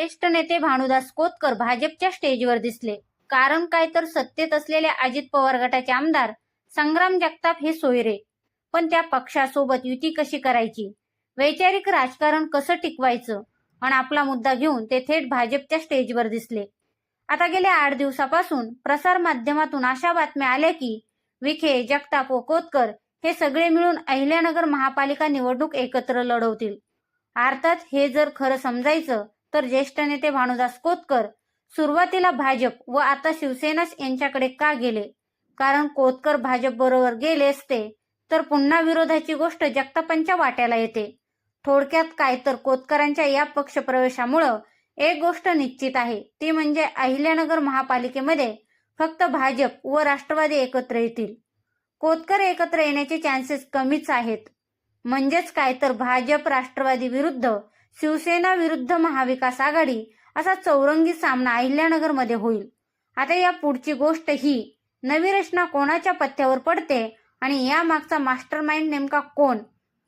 ज्येष्ठ नेते भानुदास कोतकर भाजपच्या स्टेजवर दिसले. कारण काय तर सत्तेत असलेले अजित पवार गटाचे आमदार संग्राम जगताप हे सोयरे. पण त्या पक्षासोबत युती कशी करायची, वैचारिक राजकारण कसं टिकवायचं आणि आपला मुद्दा घेऊन ते थेट भाजपच्या स्टेजवर दिसले. आता गेल्या 8 दिवसापासून प्रसार माध्यमातून अशा बातम्या आल्या की विखे, जगताप व कोतकर हे सगळे मिळून अहिल्यानगर महापालिका निवडणूक एकत्र लढवतील. अर्थात हे जर खरं समजायचं तर ज्येष्ठ नेते भानुदास कोतकर सुरुवातीला भाजप व आता शिवसेना यांच्याकडे का गेले? कारण कोतकर भाजप बरोबर गेले असते तर पुन्हा विरोधाची गोष्ट जगतापांच्या वाट्याला येते. थोडक्यात काय तर कोतकरांच्या या पक्षप्रवेशामुळं एक गोष्ट निश्चित आहे, ती म्हणजे अहिल्यानगर महापालिकेमध्ये फक्त भाजप व राष्ट्रवादी एकत्र येतील. कोतकर एकत्र येण्याचे चान्सेस कमीच आहेत. म्हणजेच काय तर भाजप राष्ट्रवादी विरुद्ध शिवसेना विरुद्ध महाविकास आघाडी असा चौरंगी सामना अहिल्यानगरमध्ये होईल. आता या पुढची गोष्ट ही नवी रचना कोणाच्या पथ्यावर पडते आणि या मागचा मास्टरमाइंड नेमका कोण,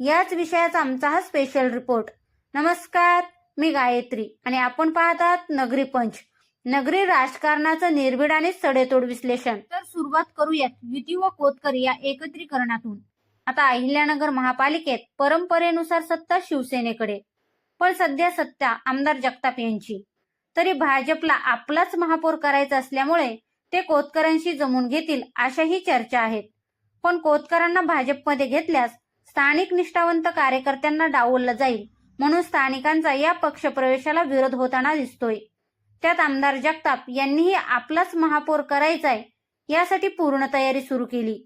याच विषयाचा आमचा हा स्पेशल रिपोर्ट. नमस्कार, मी गायत्री आणि आपण पाहतात नगरी पंच, नगरी राजकारणाचं निर्भीड आणि सडेतोड विश्लेषण. तर सुरुवात करूयात युती व कोतकर या एकत्रीकरणातून. आता अहिल्यानगर महापालिकेत परंपरेनुसार सत्ता शिवसेनेकडे, पण सध्या सत्ता आमदार जगताप यांची. तरी भाजपला आपलाच महापौर करायचा असल्यामुळे ते कोतकरांशी जमून घेतील अशाही चर्चा आहेत. पण कोतकरांना भाजपमध्ये घेतल्यास स्थानिक निष्ठावंत कार्यकर्त्यांना डावललं जाईल, म्हणून स्थानिकांचा या पक्षप्रवेशाला विरोध होताना दिसतोय. त्यात आमदार जगताप यांनीही आपलाच महापौर करायचाय यासाठी पूर्ण तयारी सुरू केली.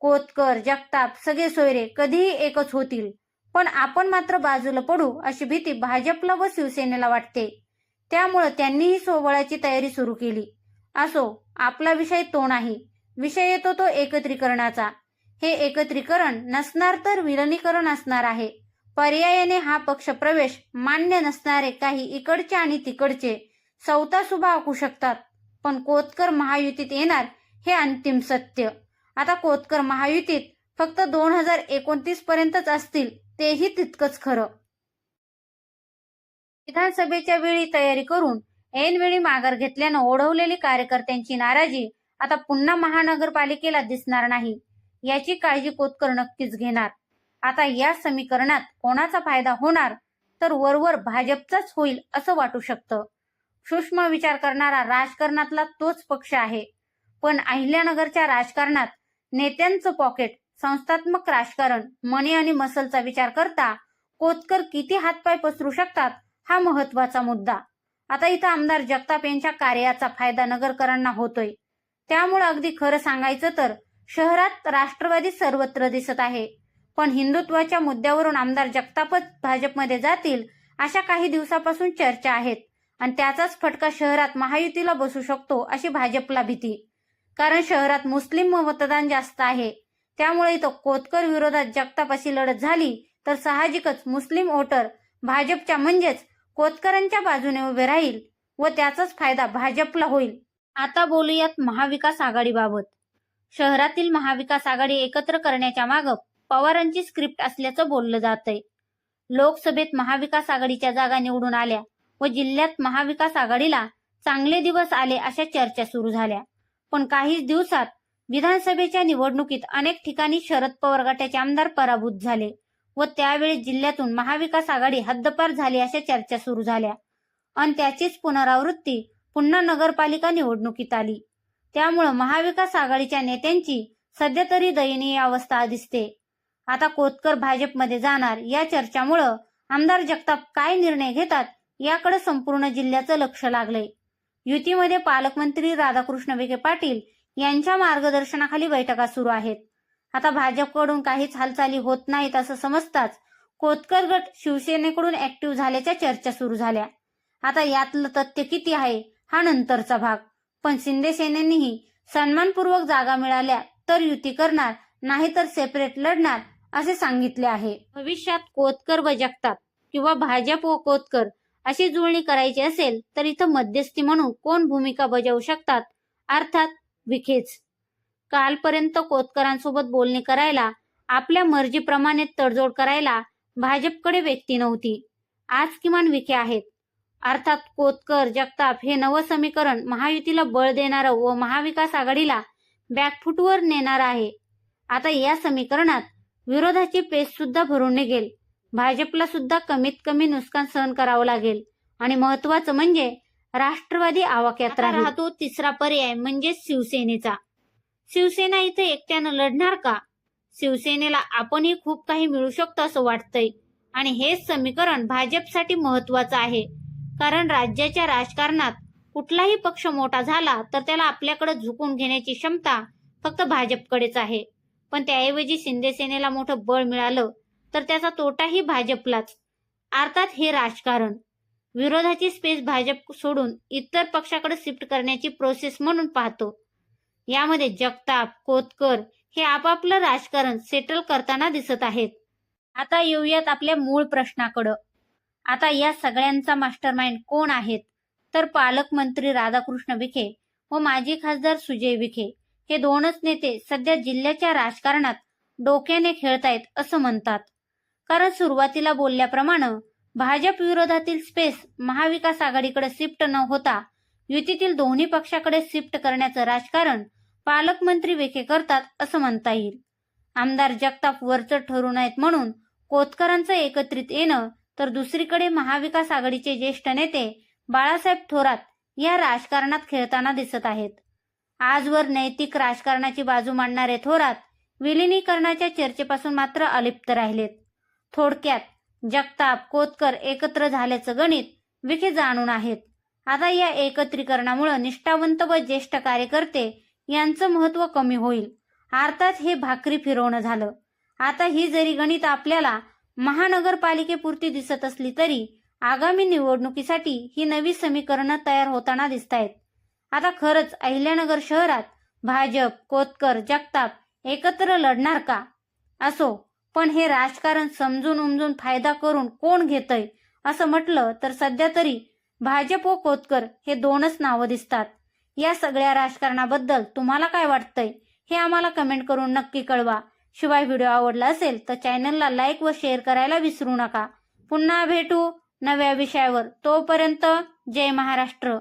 कोतकर, जगताप सगळे सोयरे कधीही एकच होतील, पण आपण मात्र बाजूला पडू अशी भीती भाजपला व शिवसेनेला वाटते. त्यामुळे त्यांनीही सोबळाची तयारी सुरू केली. असो, आपला विषय तो नाही. विषय येतो तो एकत्रीकरणाचा. हे एकत्रीकरण नसणार तर विलिनीकरण असणार आहे. पर्यायाने हा पक्षप्रवेश मान्य नसणारे काही इकडचे आणि तिकडचे सवतासुभा आखू शकतात, पण कोतकर महायुतीत येणार हे अंतिम सत्य. आता कोतकर महायुतीत फक्त 2029 पर्यंतच असतील, तेही तितकंच खरं. विधानसभेच्या वेळी तयारी करून ऐनवेळी माघार घेतल्यानं ओढवलेली कार्यकर्त्यांची नाराजी आता पुन्हा महानगरपालिकेला दिसणार नाही, याची काळजी कोतकर नक्कीच घेणार. आता या समीकरणात कोणाचा फायदा होणार तर वरवर भाजपचाच होईल असं वाटू शकतं. सूक्ष्म विचार करणारा राजकारणातला तोच पक्ष आहे. पण अहिल्यानगरच्या राजकारणात नेत्यांचं पॉकेट, संस्थात्मक राजकारण, मनी आणि मसलचा विचार करता कोतकर किती हातपाय पसरू शकतात हा महत्वाचा मुद्दा. आता इथं आमदार जगताप यांच्या कार्याचा फायदा नगरकरांना होतोय. त्यामुळे अगदी खरं सांगायचं तर शहरात राष्ट्रवादी सर्वत्र दिसत आहे, पण हिंदुत्वाच्या मुद्द्यावरून आमदार जगतापच भाजपमध्ये जातील अशा काही दिवसापासून चर्चा आहेत. आणि त्याचाच फटका शहरात महायुतीला बसू शकतो अशी भाजपला भीती. कारण शहरात मुस्लिम मतदान जास्त आहे. त्यामुळे इथं कोतकर विरोधात जगताप अशी लढत झाली तर साहजिकच मुस्लिम वोटर भाजपच्या म्हणजेच कोतकरांच्या बाजूने उभे राहील व त्याचाच फायदा भाजपला होईल. आता बोलूयात महाविकास आघाडीबाबत. शहरातील महाविकास आघाडी एकत्र करण्याच्या मागं पवारांची स्क्रिप्ट असल्याचं बोललं जातंय. लोकसभेत महाविकास आघाडीच्या जागा निवडून आल्या व जिल्ह्यात महाविकास आघाडीला चांगले दिवस आले अशा चर्चा सुरू झाल्या. पण काहीच दिवसात विधानसभेच्या निवडणुकीत अनेक ठिकाणी शरद पवार गटाचे आमदार पराभूत झाले व त्यावेळी जिल्ह्यातून महाविकास आघाडी हद्दपार झाली अशा चर्चा सुरू झाल्या आणि त्याचीच पुनरावृत्ती पुन्हा नगरपालिका निवडणुकीत आली. त्यामुळे महाविकास आघाडीच्या नेत्यांची सध्या तरी दयनीय अवस्था दिसते. आता कोतकर भाजपमध्ये जाणार या चर्चामुळं आमदार जगताप काय निर्णय घेतात याकडे संपूर्ण जिल्ह्याचं लक्ष लागलंय. युतीमध्ये पालकमंत्री राधाकृष्ण विखे पाटील यांच्या मार्गदर्शनाखाली बैठका सुरू आहेत. आता भाजपकडून काहीच हालचाली होत नाहीत असं समजताच कोतकर गट शिवसेनेकडून ऍक्टिव्ह झाल्याच्या चर्चा सुरू झाल्या. आता यातलं तथ्य किती आहे हा नंतरचा भाग. पण शिंदे सेनेनेही सन्मानपूर्वक जागा मिळाल्या तर युती करणार, नाहीतर सेपरेट लढणार असे सांगितले आहे. भविष्यात कोतकर व जगताप किंवा भाजप व कोतकर अशी जुळणी करायची असेल तर इथं मध्यस्थी म्हणून कोण भूमिका बजावू शकतात? अर्थात विखेच. कालपर्यंत कोतकरांसोबत बोलणी करायला, आपल्या मर्जीप्रमाणे तडजोड करायला भाजपकडे व्यक्ती नव्हती. आज किमान विखे आहेत. अर्थात कोतकर जगताप हे नवं समीकरण महायुतीला बळ देणारं व महाविकास आघाडीला बॅकफुटवर नेणारं आहे. आता या समीकरणात विरोधाची पेच सुद्धा भरून निघेल. भाजपला सुद्धा कमीत कमी नुकसान सहन करावं लागेल आणि महत्वाचं म्हणजे राष्ट्रवादी आवाक्यात राहतो. तिसरा पर्याय म्हणजे शिवसेनेचा. शिवसेना इथे एकट्यानं लढणार का? शिवसेनेला आपणही खूप काही मिळू शकतो असं वाटतंय आणि हेच समीकरण भाजपसाठी महत्वाचं आहे. कारण राज्याच्या राजकारणात कुठलाही पक्ष मोठा झाला तर त्याला आपल्याकडे झुकून घेण्याची क्षमता फक्त भाजपकडेच आहे. पण त्याऐवजी शिंदे सेनेला मोठं बळ मिळालं तर त्याचा तोटाही भाजपलाच. अर्थात हे राजकारण विरोधाची स्पेस भाजप सोडून इतर पक्षाकडे शिफ्ट करण्याची प्रोसेस म्हणून पाहतो. यामध्ये जगताप, कोतकर हे आपापलं राजकारण सेटल करताना दिसत आहेत. आता येऊयात आपल्या मूळ प्रश्नाकडं. आता या सगळ्यांचा मास्टरमाइंड कोण आहेत? तर पालकमंत्री राधाकृष्ण विखे व माजी खासदार सुजय विखे हे दोनच नेते सध्या जिल्ह्याच्या राजकारणात डोक्याने खेळतायत असं म्हणतात. कारण सुरुवातीला बोलल्याप्रमाणे भाजप विरोधातील स्पेस महाविकास आघाडीकडे शिफ्ट न होता युतीतील दोन्ही पक्षाकडे शिफ्ट करण्याचं राजकारण पालकमंत्री विखे करतात असं म्हणता येईल. आमदार जगताप वरचढ ठरू नयेत म्हणून कोतकरांचं एकत्रित येणं तर दुसरीकडे महाविकास आघाडीचे ज्येष्ठ नेते बाळासाहेब थोरात या राजकारणात खेळताना दिसत आहेत. आजवर नैतिक राजकारणाची बाजू मांडणारे थोरात विलिनीकरणाच्या चर्चेपासून मात्र अलिप्त राहिलेत. थोडक्यात जगताप, कोतकर एकत्र झाल्याचं गणित विखे जाणून आहेत. आता या एकत्रीकरणामुळे निष्ठावंत व ज्येष्ठ कार्यकर्ते यांचं महत्व कमी होईल. अर्थात हे भाकरी फिरवणं झालं. आता ही जरी गणित आपल्याला महानगरपालिकेपुरती दिसत असली तरी आगामी निवडणुकीसाठी ही नवी समीकरणं तयार होताना दिसतायत. आता खरंच अहिल्यानगर शहरात भाजप, कोतकर, जगताप एकत्र लढणार का? असो, पण हे राजकारण समजून उमजून फायदा करून कोण घेतय असं म्हटलं तर सध्या तरी भाजप व कोतकर हे दोनच नावं दिसतात. या सगळ्या राजकारणाबद्दल तुम्हाला काय वाटतंय हे आम्हाला कमेंट करून नक्की कळवा. शिवाय व्हिडिओ आवडला असेल तर चॅनलला लाईक व शेअर करायला विसरू नका. पुन्हा भेटू नव्या विषयावर. तोपर्यंत जय महाराष्ट्र.